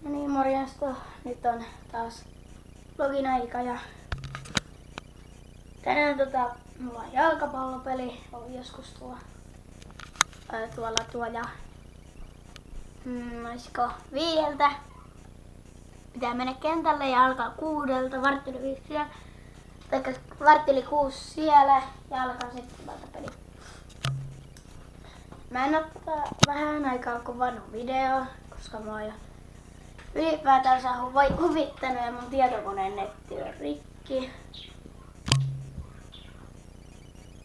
No niin, morjesta. Nyt on taas vlogin aika ja tänään mulla on jalkapallopeli. Oli joskus tuolla olisiko 5:00. Pitää mennä kentälle ja alkaa 6:00, varttili 5 siellä. Tai varttili 6 siellä ja alkaa sitten valtapeli. Mä en ottaa vähän aikaa kuvannut video, koska mä oon jo ylipäätänsä huvittanut ja mun tietokoneen netti on rikki.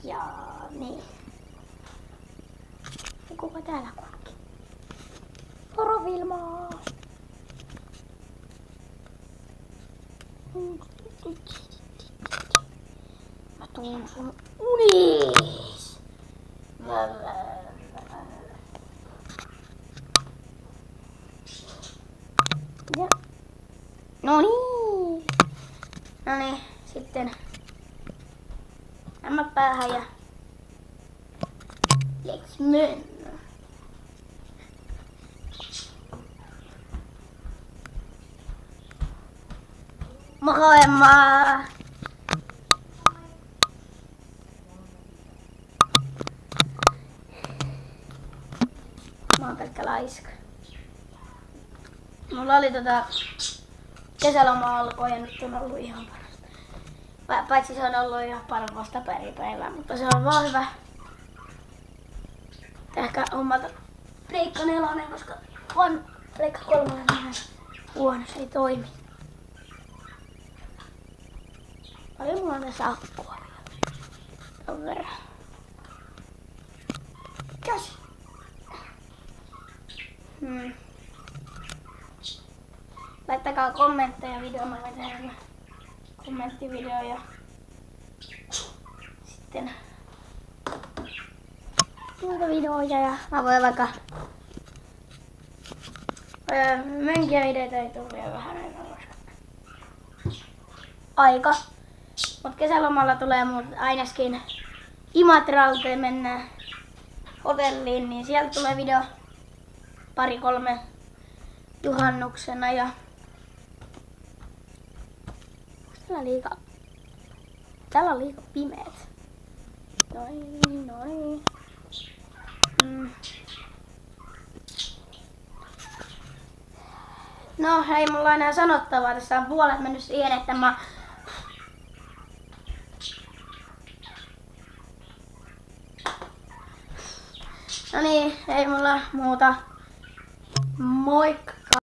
Ja niin. Ja kuka täällä kulki? Moro Vilma! Mä tuun sun unis! Ja. Noniin, sitten nämä päähän ja let's mennä. Moro Emma! Mä oon pelkkä laiska. Mulla oli kesäloma alkoi ja nyt on ollut ihan parasta. Paitsi se on ollut ihan parasta paripäivää, mutta se on vaan hyvä. Ehkä hommata Pleikka 4, koska on Pleikka 3 vähän huono, se ei toimi. Paljon mulla on tässä akkua vielä. Ton verran. Käsi! Laittakaa kommentteja videoon, mä tehdään kommenttivideo ja sitten muita videoja ja mä voin vaikka mönkiä videoita ei tule vielä vähän aika. Mut kesälomalla tulee ainakin Imatralta mennään hotelliin, niin sieltä tulee video 2-3 juhannuksena ja täällä on liikaa pimeät. Noin. No ei mulla enää sanottavaa, tässä on puolet mennyt siihen, että mä no niin, ei mulla muuta. Moikka!